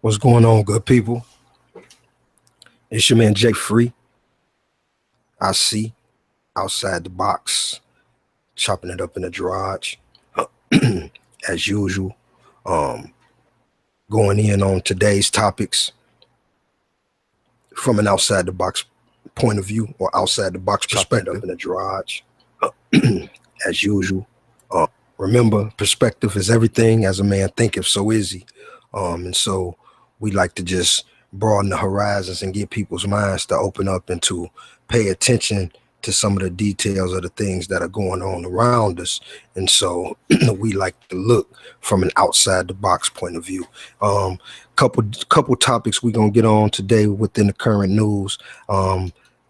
What's going on, good people? It's your man Jay Free. I see outside the box, chopping it up in the garage, as usual. Um, Going in on today's topics from an outside the box point of view or outside the box perspective. Up in the garage, as usual. Remember, perspective is everything. As a man thinketh, so is he. And so we like to just broaden the horizons and get people's minds to open up and to pay attention to some of the details of the things that are going on around us. And so we like to look from an outside the box point of view. Couple topics we're gonna get on today within the current news.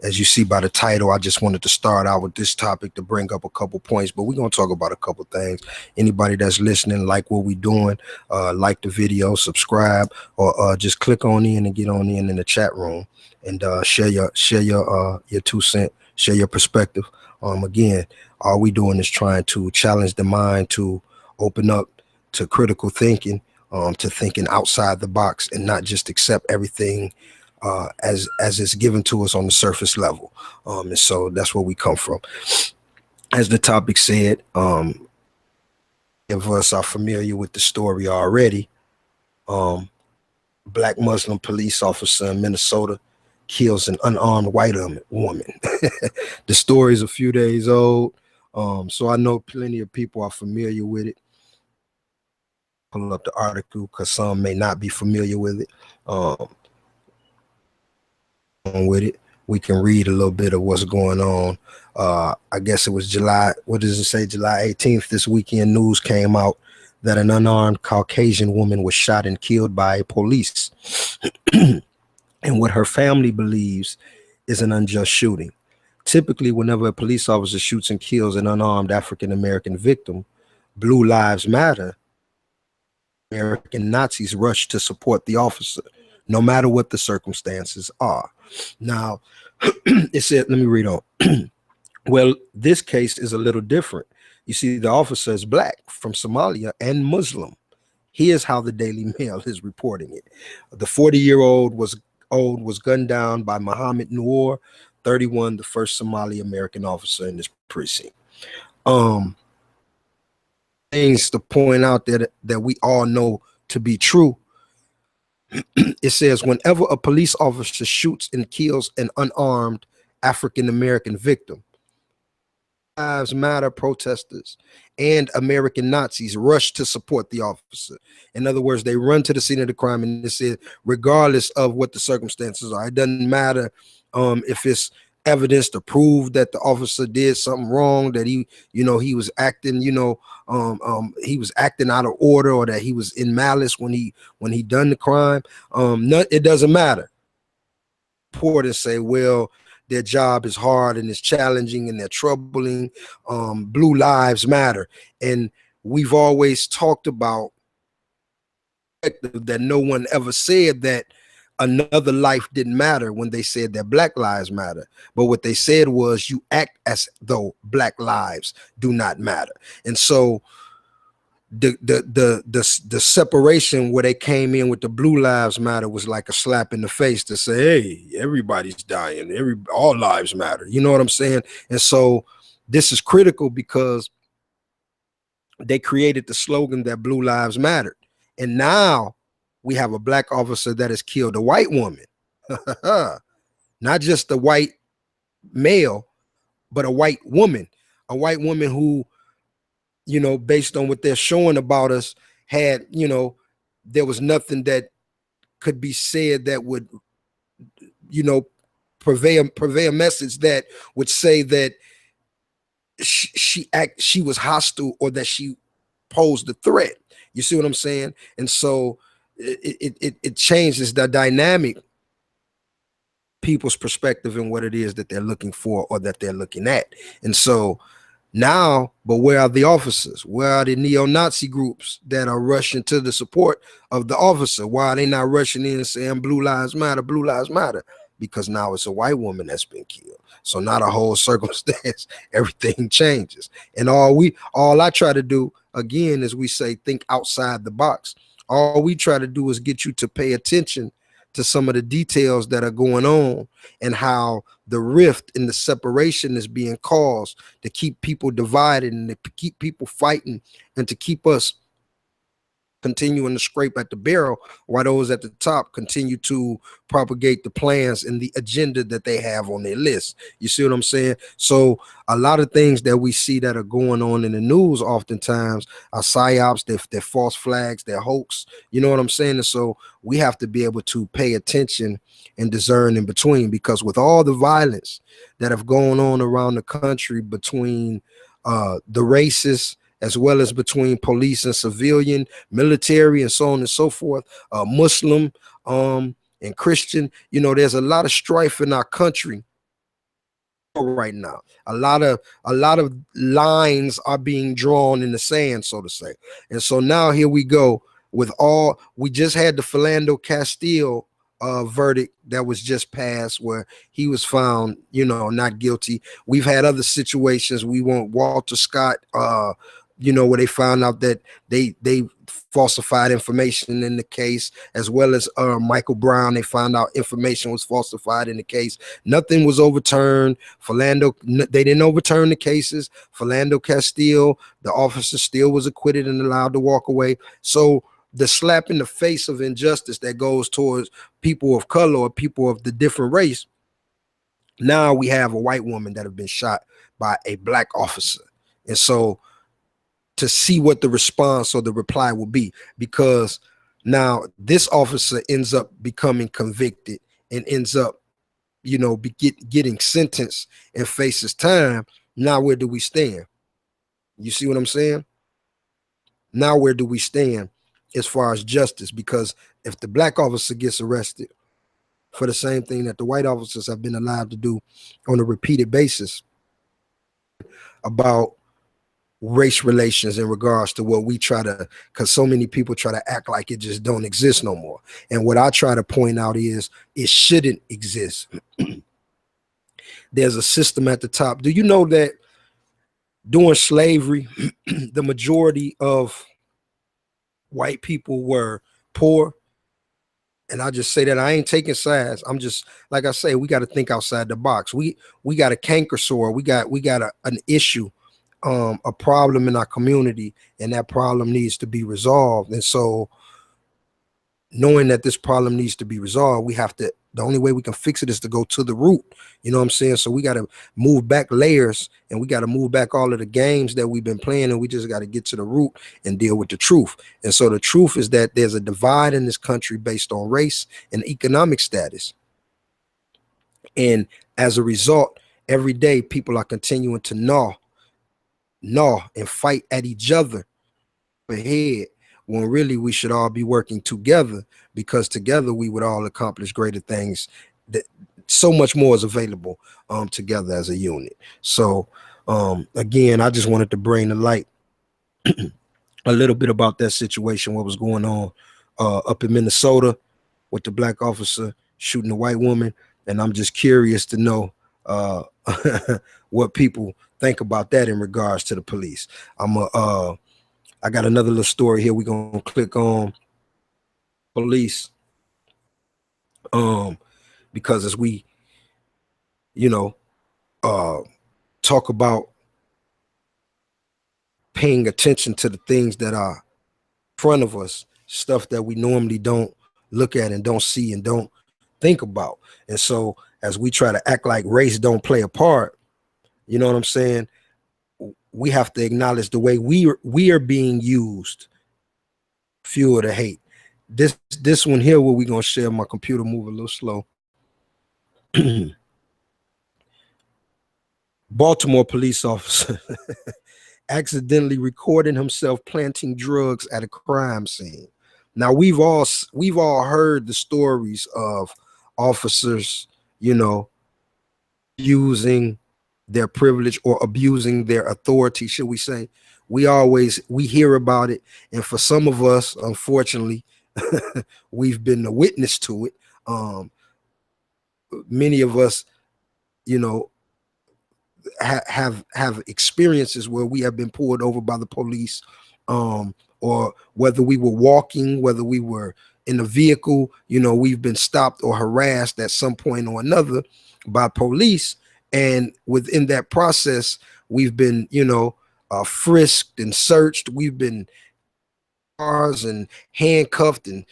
As you see by the title, I just wanted to start out with this topic to bring up a couple points, but we're going to talk about a couple things. Anybody that's listening, like what we're doing, like the video, subscribe, or just click on in and get on in the chat room and share your 2 cents, share your perspective. Again, all we doing is trying to challenge the mind to open up to critical thinking, to thinking outside the box and not just accept everything as it's given to us on the surface level. And so that's where we come from. As the topic said, if us are familiar with the story already, Black Muslim police officer in Minnesota kills an unarmed white woman. The story is a few days old, so I know plenty of people are familiar with it. Pull up the article because some may not be familiar with it. With it, we can read a little bit of what's going on. I guess it was July 18th. This weekend news came out that an unarmed Caucasian woman was shot and killed by police and what her family believes is an unjust shooting. Typically, whenever a police officer shoots and kills an unarmed African-American victim, Blue Lives Matter, American Nazis rush to support the officer, no matter what the circumstances are. Now, it said, let me read on. Well, this case is a little different. You see, the officer is Black, from Somalia, and Muslim. Here's how the Daily Mail is reporting it. The 40-year-old was gunned down by Muhammad Noor, 31, the first Somali American officer in this precinct. Things to point out that we all know to be true. It says, whenever a police officer shoots and kills an unarmed African-American victim, Lives Matter protesters and American Nazis rush to support the officer. In other words, they run to the scene of the crime, and they said, regardless of what the circumstances are, it doesn't matter if it's evidence to prove that the officer did something wrong, that he was acting, he was acting out of order, or that he was in malice when he done the crime. It doesn't matter. Reporters say, well, their job is hard and it's challenging and they're troubling. Blue Lives Matter. And we've always talked about that no one ever said that another life didn't matter when they said that Black Lives Matter. But what they said was, you act as though Black lives do not matter. And so the separation where they came in with the Blue Lives Matter was like a slap in the face to say, hey, everybody's dying, all lives matter. You know what I'm saying? And so this is critical because they created the slogan that Blue Lives Mattered. And now we have a Black officer that has killed a white woman, not just a white male, but a white woman who, based on what they're showing about us, had, there was nothing that could be said that would, purvey a message that would say that she was hostile or that she posed a threat. You see what I'm saying? And so it changes the dynamic, people's perspective and what it is that they're looking for or that they're looking at. And so now, but where are the officers? Where are the neo-Nazi groups that are rushing to the support of the officer? Why are they not rushing in and saying Blue Lives Matter, Blue Lives Matter? Because now it's a white woman that's been killed. So not a whole circumstance, everything changes. And all I try to do, again, as we say, think outside the box. All we try to do is get you to pay attention to some of the details that are going on and how the rift and the separation is being caused to keep people divided and to keep people fighting and to keep us continuing to scrape at the barrel, while those at the top continue to propagate the plans and the agenda that they have on their list. You see what I'm saying? So a lot of things that we see that are going on in the news oftentimes are psyops, they're false flags, they're hoax. You know what I'm saying? And so we have to be able to pay attention and discern in between, because with all the violence that have gone on around the country between the races, as well as between police and civilian, military, and so on and so forth, Muslim and Christian. You know, there's a lot of strife in our country right now. A lot of lines are being drawn in the sand, so to say. And so now here we go with all. We just had the Philando Castile verdict that was just passed, where he was found, you know, not guilty. We've had other situations. We want Walter Scott, you know, where they found out that they falsified information in the case, as well as Michael Brown. They found out information was falsified in the case. Nothing was overturned. They didn't overturn the cases. Philando Castile, the officer, still was acquitted and allowed to walk away. So the slap in the face of injustice that goes towards people of color or people of the different race, now we have a white woman that have been shot by a black officer. And so to see what the response or the reply will be, because now this officer ends up becoming convicted and ends up, you know, getting sentenced and faces time. Now where do we stand? You see what I'm saying? Now where do we stand as far as justice? Because if the black officer gets arrested for the same thing that the white officers have been allowed to do on a repeated basis about race relations in regards to what we try to, because so many people try to act like it just don't exist no more. And what I try to point out is it shouldn't exist. There's a system at the top. Do you know that during slavery, the majority of white people were poor? And I just say that I ain't taking sides. I'm just, like I say, we got to think outside the box. We got a canker sore. We got an issue, a problem in our community, and that problem needs to be resolved. And so knowing that this problem needs to be resolved, we have to, the only way we can fix it is to go to the root. You know what I'm saying? So we got to move back layers, and we got to move back all of the games that we've been playing, and we just got to get to the root and deal with the truth. And so the truth is that there's a divide in this country based on race and economic status. And as a result, every day people are continuing to gnaw and fight at each other ahead, when really we should all be working together, because together we would all accomplish greater things. That so much more is available together as a unit. So again, I just wanted to bring the light a little bit about that situation, what was going on up in Minnesota with the black officer shooting a white woman. And I'm just curious to know what people think about that in regards to the police. I got another little story here. We're gonna click on police, because as we, you know, talk about paying attention to the things that are in front of us, stuff that we normally don't look at and don't see and don't think about. And so as we try to act like race don't play a part, you know what I'm saying, we have to acknowledge the way we are being used, fuel to hate. This one here, where we gonna share, my computer move a little slow. Baltimore police officer accidentally recording himself planting drugs at a crime scene. Now we've all heard the stories of officers, you know, using their privilege or abusing their authority, should we say. We hear about it, and for some of us, unfortunately, we've been a witness to it. Many of us, you know, have experiences where we have been pulled over by the police or whether we were walking, whether we were in a vehicle, we've been stopped or harassed at some point or another by police. And within that process, we've been, frisked and searched. We've been cars and handcuffed and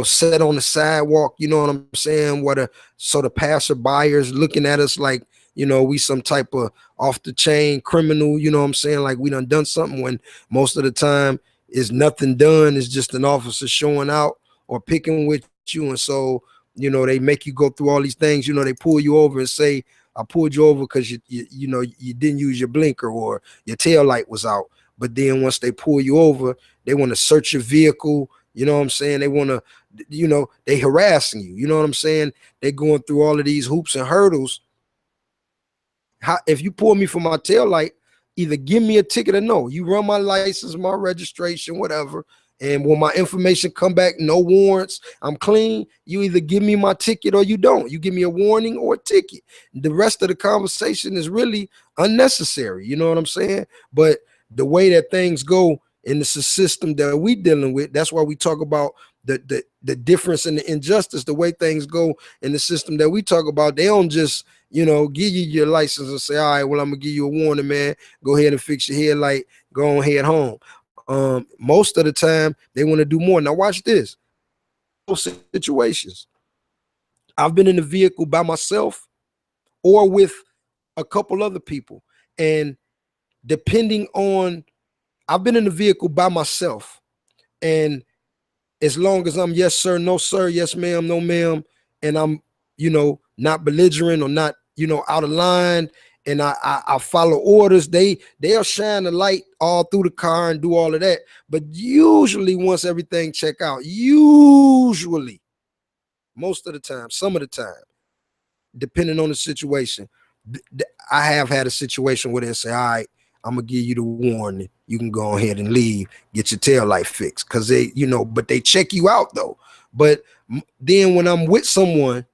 set on the sidewalk, you know what I'm saying, what a so the passerbyers looking at us like we some type of off the chain criminal, you know what I'm saying, like we done something, when most of the time is nothing done. It's just an officer showing out or picking with you. And so they make you go through all these things. They pull you over and say, I pulled you over because you didn't use your blinker or your tail light was out. But then once they pull you over, they want to search your vehicle. You know what I'm saying? They want to, they harassing you. You know what I'm saying? They going through all of these hoops and hurdles. If you pull me for my tail light, either give me a ticket or no. You run my license, my registration, whatever. And when my information come back, no warrants, I'm clean, you either give me my ticket or you don't. You give me a warning or a ticket. The rest of the conversation is really unnecessary. You know what I'm saying? But the way that things go in the system that we dealing with, that's why we talk about the difference in the injustice. The way things go in the system that we talk about, they don't just give you your license and say, all right, well, I'm gonna give you a warning, man. Go ahead and fix your headlight. Go on, head home. Most of the time, they want to do more. Now, watch this. Most situations, I've been in the vehicle by myself or with a couple other people, and depending on, I've been in the vehicle by myself, and as long as I'm yes sir, no sir, yes ma'am, no ma'am, and I'm not belligerent or not out of line, and I follow orders, they'll shine the light all through the car and do all of that. But usually once everything check out, usually most of the time, some of the time, depending on the situation, I have had a situation where they say, all right, I'm gonna give you the warning. You can go ahead and leave, get your tail light fixed. Cause they, but they check you out though. But then when I'm with someone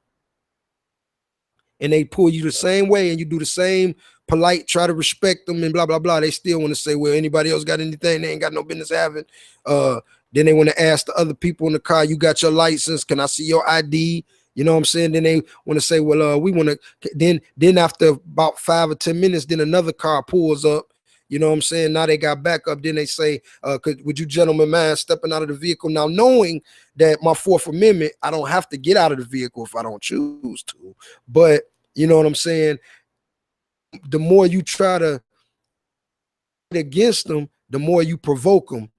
and they pull you the same way and you do the same polite, try to respect them and blah, blah, blah, they still want to say, well, anybody else got anything they ain't got no business having? Then they want to ask the other people in the car, you got your license? Can I see your ID? You know what I'm saying? Then they want to say, well, we want to, then after about 5 or 10 minutes, then another car pulls up. You know what I'm saying? Now they got backup. Then they say, would you gentlemen mind stepping out of the vehicle? Now, knowing that my Fourth Amendment, I don't have to get out of the vehicle if I don't choose to. But you know what I'm saying? The more you try to against them, the more you provoke them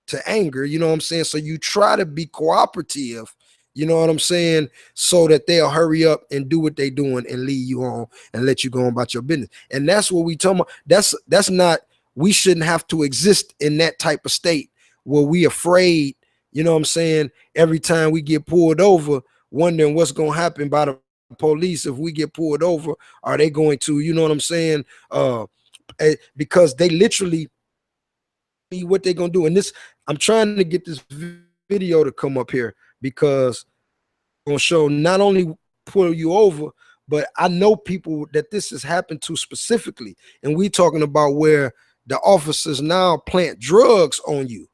to anger. You know what I'm saying? So you try to be cooperative. You know what I'm saying? So that they'll hurry up and do what they doing and leave you on and let you go on about your business. And that's what we talking about. That's not, we shouldn't have to exist in that type of state where we afraid, you know what I'm saying, every time we get pulled over, wondering what's going to happen by the police if we get pulled over. Are they going to, you know what I'm saying? Because they literally what they're going to do. And this, I'm trying to get this video to come up here because I'm going to show not only pull you over, but I know people that this has happened to specifically. And we talking about where the officers now plant drugs on you.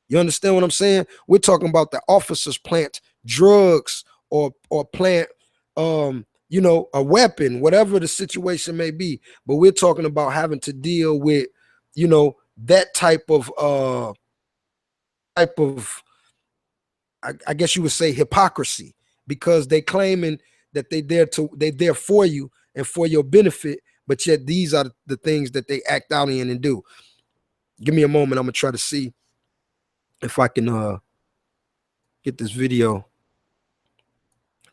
You understand what I'm saying? We're talking about the officers plant drugs or plant a weapon, whatever the situation may be. But we're talking about having to deal with, that type of I guess you would say hypocrisy, because they claiming that they there for you and for your benefit, but yet these are the things that they act out in and do. Give me a moment. I'm gonna try to see if I can get this video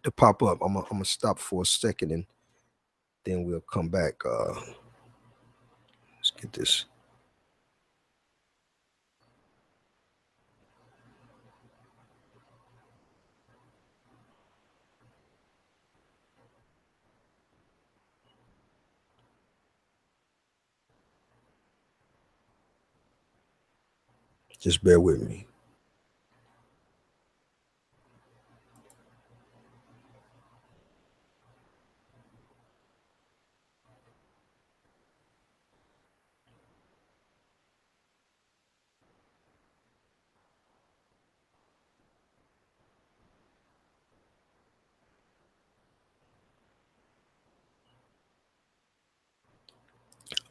to pop up. I'm gonna stop for a second and then we'll come back. Let's get this. Just bear with me.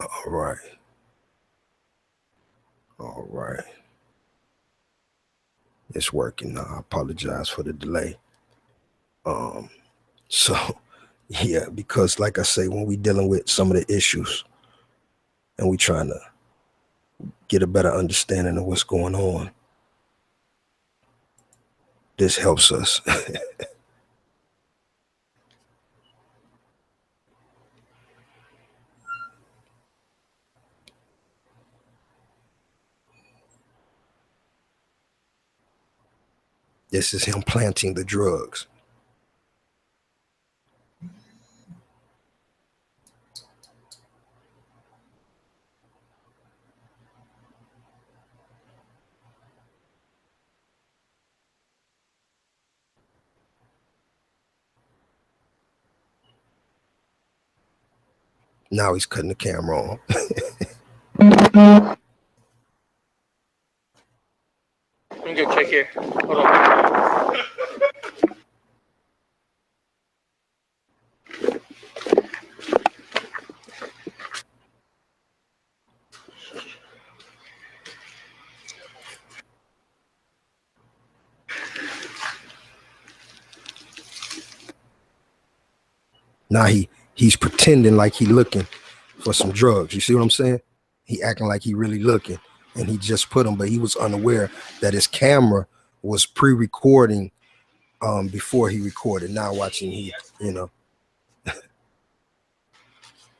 All right. All right. It's working now. I apologize for the delay. So yeah, because like I say, when we dealing with some of the issues and we trying to get a better understanding of what's going on, this helps us. This is him planting the drugs. Now he's cutting the camera on. Let me go check here. Hold on. Now he's pretending like he looking for some drugs. You see what I'm saying? He acting like he really looking, and he just put them, but he was unaware that his camera was pre-recording before he recorded. Now watching he, you know.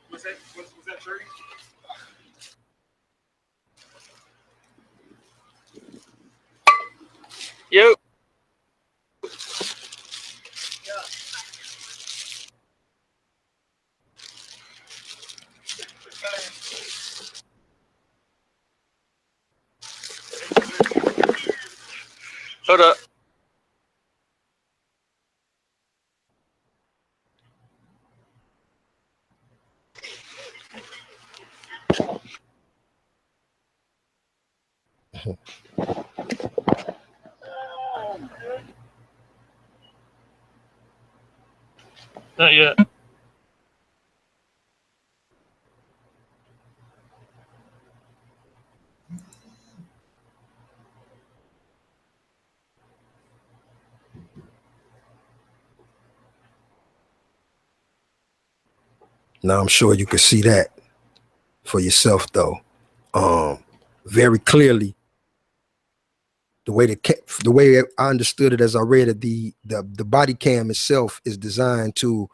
Was that 30? Yo. Hold up. Not yet. Now I'm sure you can see that for yourself, though, very clearly. The way I understood it as I read it, the body cam itself is designed to,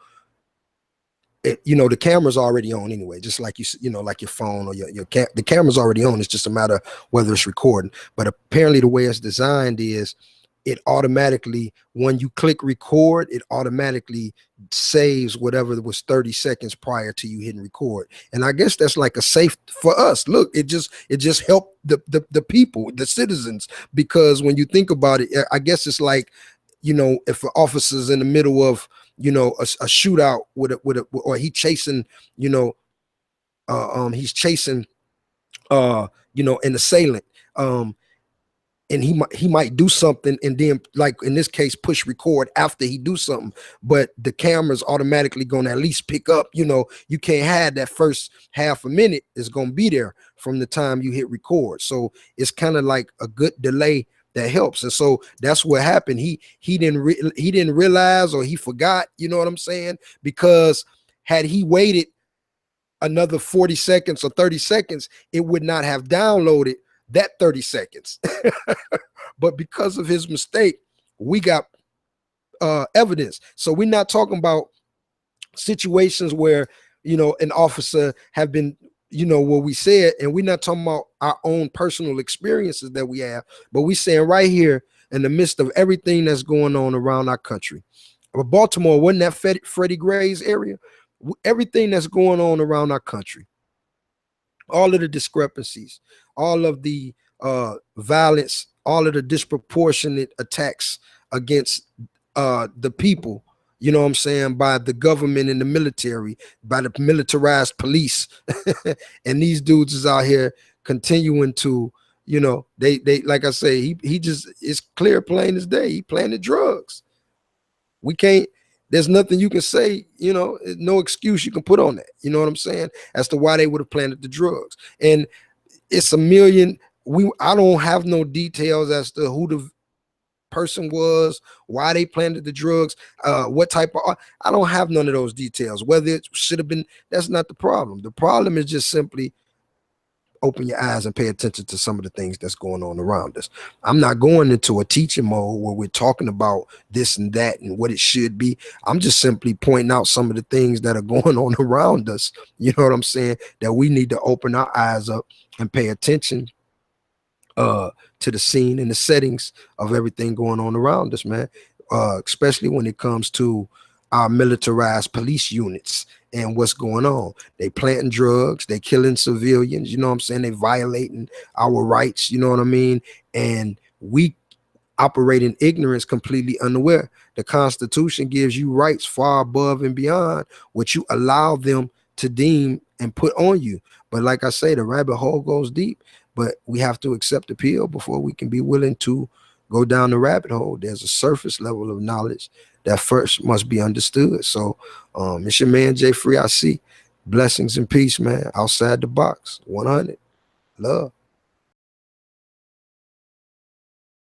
you know, the camera's already on anyway, just like you know, like your phone or the camera's already on. It's just a matter of whether it's recording. But apparently the way it's designed is it automatically, when you click record, it automatically saves whatever was 30 seconds prior to you hitting record. And I guess that's like a safe for us. Look, it just helped the people, the citizens, because when you think about it, I guess it's like, you know, if an officer's in the middle of, you know, a shootout or he chasing, you know, he's chasing, you know, an assailant, and he might do something, and then, like in this case, push record after he do something, but the camera's automatically gonna at least pick up, you know, you can't have that first half a minute is gonna be there from the time you hit record. So it's kind of like a good delay that helps. And so that's what happened. He didn't realize, or he forgot, you know what I'm saying? Because had he waited another 40 seconds or 30 seconds, it would not have downloaded that 30 seconds. But because of his mistake, we got evidence. So we're not talking about situations where, you know, an officer have been, you know, what we said, and we're not talking about our own personal experiences that we have, but we saying right here in the midst of everything that's going on around our country. But Baltimore, wasn't that Freddie Gray's area? Everything that's going on around our country, all of the discrepancies, all of the violence, all of the disproportionate attacks against the people, you know what I'm saying, by the government and the military, by the militarized police. And these dudes is out here continuing to, you know, they like I say, he just, it's clear, plain as day, he planted drugs. We can't, There's nothing you can say, you know, no excuse you can put on that. You know what I'm saying? As to why they would have planted the drugs. And it's a million. I don't have no details as to who the person was, why they planted the drugs, what type of. I don't have none of those details. Whether it should have been, that's not the problem. The problem is just simply open your eyes and pay attention to some of the things that's going on around us. I'm not going into a teaching mode where we're talking about this and that and what it should be. I'm just simply pointing out some of the things that are going on around us. You know what I'm saying? That we need to open our eyes up and pay attention to the scene and the settings of everything going on around us, man. Especially when it comes to our militarized police units and what's going on. They planting drugs, they killing civilians, you know what I'm saying? They violating our rights, you know what I mean? And we operate in ignorance, completely unaware. The Constitution gives you rights far above and beyond what you allow them to deem and put on you. But like I say, the rabbit hole goes deep, but we have to accept the pill before we can be willing to go down the rabbit hole. There's a surface level of knowledge that first must be understood. So it's your man Jay Free. I see blessings and peace, man. Outside the box, 100 love.